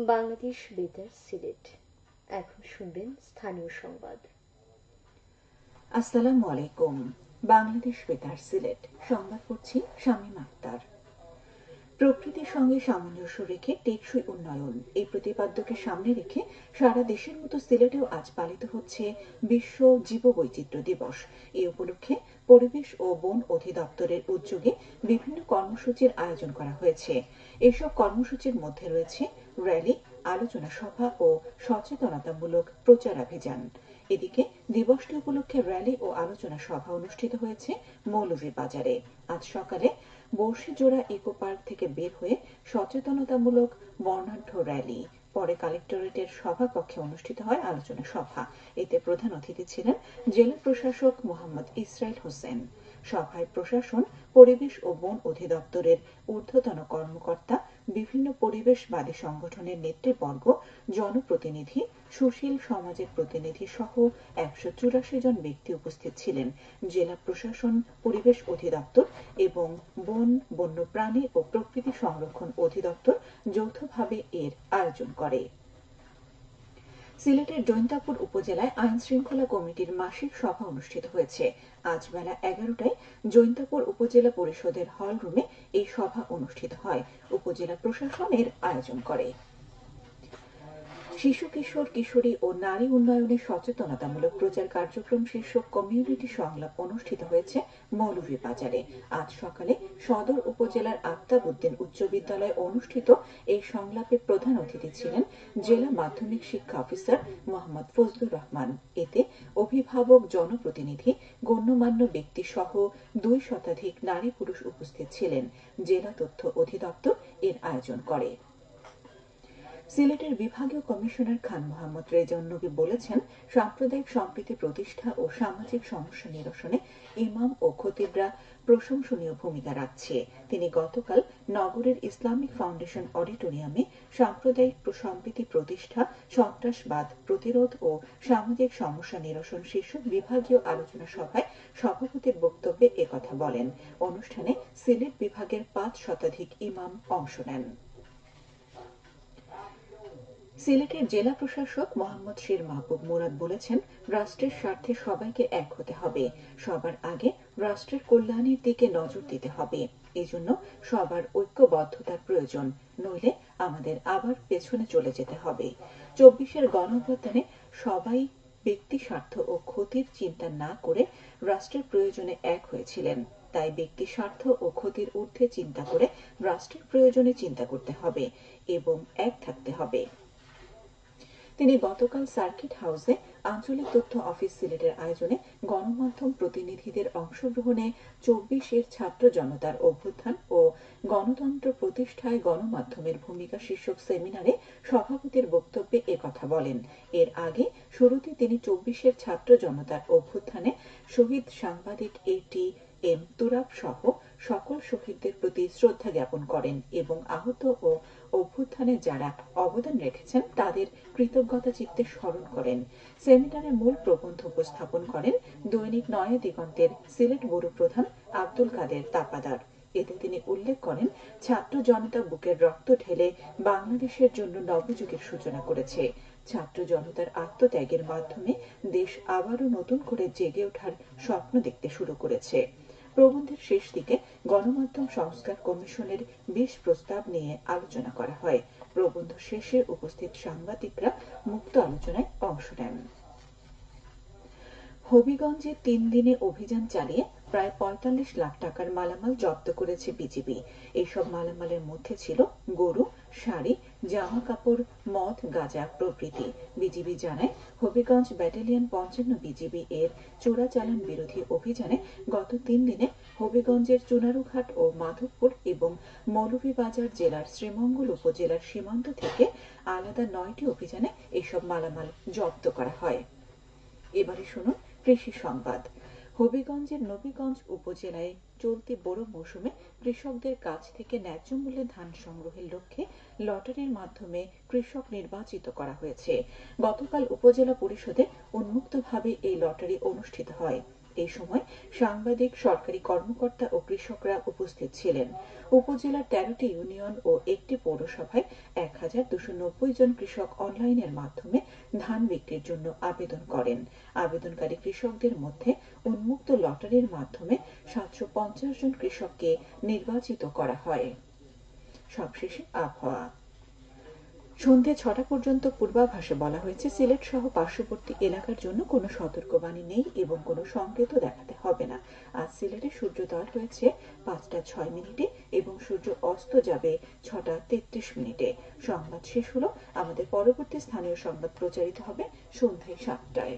বাংলাদেশ বেতার সিলেট। এখন শুনবেন স্থানীয় সংবাদ। আসসালামু আলাইকুম। বাংলাদেশ বেতার সিলেট সংবাদ পড়ছি শামীম আক্তার। প্রকৃতির সঙ্গে সামঞ্জস্য রেখে টেকসই উন্নয়ন এই প্রতিপাদ্যকে সামনে রেখে সারা দেশের মতো সিলেটেও আজ পালিত হচ্ছে বিশ্ব জীববৈচিত্র্য দিবস। এই উপলক্ষে পরিবেশ ও বন অধিদপ্তরের উদ্যোগে বিভিন্ন কর্মসূচির আয়োজন করা হয়েছে। এসব কর্মসূচির মধ্যে রয়েছে র্যালি, আলোচনা সভা ও সচেতনতামূলক প্রচারাভিযান। এদিকে দিবসটি উপলক্ষে র্যালি ও আলোচনা সভা অনুষ্ঠিত হয়েছে মৌলভীবাজারে। আজ সকালে বর্ষিজোড়া ইকো পার্ক থেকে বের হয়ে সচেতনতামূলক বর্ণাঢ্য র্যালি, পরে কালেক্টরেটের সভাকক্ষে অনুষ্ঠিত হয় আলোচনা সভা। এতে প্রধান অতিথি ছিলেন জেলা প্রশাসক মোহাম্মদ ইসরাইল হোসেন। সভায় প্রশাসন, পরিবেশ ও বন অধিদপ্তরের ঊর্ধ্বতন কর্মকর্তা, বিভিন্ন পরিবেশবাদী সংগঠনের নেতৃবর্গ, জনপ্রতিনিধি, সুশীল সমাজের প্রতিনিধি সহ 184 জন ব্যক্তি উপস্থিত ছিলেন। জেলা প্রশাসন, পরিবেশ অধিদপ্তর এবং বন, বন্যপ্রাণী ও প্রকৃতি সংরক্ষণ অধিদপ্তর যৌথভাবে এর আয়োজন করে। সিলেটের জৈন্তাপুর উপজেলায় আইন শৃঙ্খলা কমিটির মাসিক সভা অনুষ্ঠিত হয়েছে। আজ বেলা 11টায় জৈন্তাপুর উপজেলা পরিষদের হল রুমে এই সভা অনুষ্ঠিত হয়। উপজেলা প্রশাসন এর আয়োজন করে। শিশু কিশোর কিশোরী ও নারী উন্নয়নে সচেতনতামূলক প্রচার কার্যক্রম শীর্ষক কমিউনিটি সংলাপ অনুষ্ঠিত হয়েছে মৌলভীবাজারে। আজ সকালে সদর উপজেলার আফতাবউদ্দিন উচ্চ বিদ্যালয়ে অনুষ্ঠিত এই সংলাপে প্রধান অতিথি ছিলেন জেলা মাধ্যমিক শিক্ষা অফিসার মোহাম্মদ ফজলুর রহমান। এতে অভিভাবক, জনপ্রতিনিধি, গণ্যমান্য ব্যক্তি সহ 2 শতাধিক নারী পুরুষ উপস্থিত ছিলেন। জেলা তথ্য অধিদপ্তর এর আয়োজন করে। সিলেটের বিভাগীয় কমিশনার খান মোহাম্মদ রেজাউন নবী বলেছেন, সাম্প্রদায়িক সম্প্রীতি প্রতিষ্ঠা ও সামাজিক সমস্যা নিরসনে ইমাম ও খতিবরা প্রশংসনীয় ভূমিকা রাখছে। তিনি গতকাল নগরের ইসলামিক ফাউন্ডেশন অডিটোরিয়ামে সাম্প্রদায়িক সম্প্রীতি প্রতিষ্ঠা, সন্ত্রাসবাদ প্রতিরোধ ও সামাজিক সমস্যা নিরসন শীর্ষক বিভাগীয় আলোচনা সভায় সভাপতির বক্তব্যে একথা বলেন। অনুষ্ঠানে সিলেট বিভাগের 5 শতাধিক ইমাম অংশ নেন। সিলেটের জেলা প্রশাসক মোহাম্মদ শের মাহবুব মুরাদ বলেছেন, রাষ্ট্রের স্বার্থে সবাইকে এক হতে হবে। সবার আগে রাষ্ট্রের কল্যাণের দিকে নজর দিতে হবে। এজন্য সবার ঐক্যবদ্ধতার প্রয়োজন, নইলে আমাদের আবার পেছনে চলে যেতে হবে। 24-এর গণঅভ্যুত্থানে সবাই ব্যক্তি স্বার্থ ও ক্ষতির চিন্তা না করে রাষ্ট্রের প্রয়োজনে এক হয়েছিলেন। তাই ব্যক্তি স্বার্থ ও ক্ষতির ঊর্ধ্বে চিন্তা করে রাষ্ট্রের প্রয়োজনে চিন্তা করতে হবে এবং এক থাকতে হবে। তিনি গতকাল সার্কিট হাউসে আঞ্চলিক তথ্য অফিস সিলেটের আয়োজনে গণমাধ্যম প্রতিনিধিদের অংশগ্রহণে 24-এর ছাত্র জনতার অভ্যুত্থান ও গণতন্ত্র প্রতিষ্ঠায় গণমাধ্যমের ভূমিকা শীর্ষক সেমিনারে সভাপতির বক্তব্যে একথা বলেন। এর আগে শুরুতে তিনি 24-এর ছাত্র জনতার অভ্যুত্থানে শহীদ সাংবাদিক ATM তুরাব সহ সকল শহীদদের প্রতি শ্রদ্ধা জ্ঞাপন করেন এবং আহত ও অভ্যুত্থানে যারা অবদান রেখেছেন তাদের কৃতজ্ঞতা চিত্তে স্মরণ করেন। সেমিনারে মূল প্রবন্ধ উপস্থাপন করেন দৈনিক নয়া দিগন্তের সিলেট ব্যুরো প্রধান আব্দুল কাদের তাপাদার। এতে তিনি উল্লেখ করেন, ছাত্র জনতা বুকের রক্ত ঢেলে বাংলাদেশের জন্য নবযুগের সূচনা করেছে। ছাত্র জনতার আত্মত্যাগের মাধ্যমে দেশ আবারও নতুন করে জেগে ওঠার স্বপ্ন দেখতে শুরু করেছে। প্রবন্ধের শেষ দিকে গণমাধ্যম সংস্কার কমিশনের 20 প্রস্তাব নিয়ে আলোচনা করা হয়। প্রবন্ধ শেষে উপস্থিত সাংবাদিকরা মুক্ত আলোচনায় অংশ নেন। হবিগঞ্জে 3 দিনে অভিযান চালিয়ে প্রায় 45 লাখ টাকার মালামাল জব্দ করেছে বিজিবি। এইসব মালামালের মধ্যে ছিল গরু, শাড়ি, জামা কাপড়, মদ, গাঁজা প্রভৃতি। বিজিবি জানায়, হবিগঞ্জ ব্যাটালিয়ন 55 বিজিবি এর চোরাচালান বিরোধী অভিযানে গত 3 দিনে হবিগঞ্জের চুনারুঘাট ও মাধবপুর এবং মৌলভীবাজার জেলার শ্রীমঙ্গল উপজেলার সীমান্ত থেকে আলাদা 9টি অভিযানে এসব মালামাল জব্দ করা হয়। এবারে শুনুন কৃষি সংবাদ। হবিগঞ্জের নবীগঞ্জ উপজেলায় চলতি বোরো মৌসুমে কৃষকদের কাছ থেকে ন্যায্য মূল্যে ধান সংগ্রহের লক্ষ্যে লটারির মাধ্যমে কৃষক নির্বাচিত করা হয়েছে। গতকাল উপজেলা পরিষদে উন্মুক্তভাবে এই লটারি অনুষ্ঠিত হয়। এই সময় সাংবাদিক, সরকারি কর্মকর্তা ও কৃষকরা উপস্থিত ছিলেন। উপজেলার 13টি ইউনিয়ন ও একটি পৌরসভায় 1290 জন কৃষক অনলাইনের মাধ্যমে ধান বিক্রির জন্য আবেদন করেন। আবেদনকারী কৃষকদের মধ্যে উন্মুক্ত লটারির মাধ্যমে 750 জন কৃষককে নির্বাচিত করা হয়। সবশেষে আবহাওয়া। সন্ধ্যে 6টা পর্যন্ত পূর্বাভাসে বলা হয়েছে সিলেট সহ পার্শ্ববর্তী এলাকার জন্য কোনো সতর্কবাণী নেই এবং কোনো সংকেতও দেখাতে হবে না। আজ সিলেটে সূর্যোদয় হয়েছে 5টা 6 মিনিটে এবং সূর্য অস্ত যাবে 6টা 33 মিনিটে। সংবাদ শেষ হলো। আমাদের পরবর্তী স্থানীয় সংবাদ প্রচারিত হবে সন্ধ্যে 7টায়।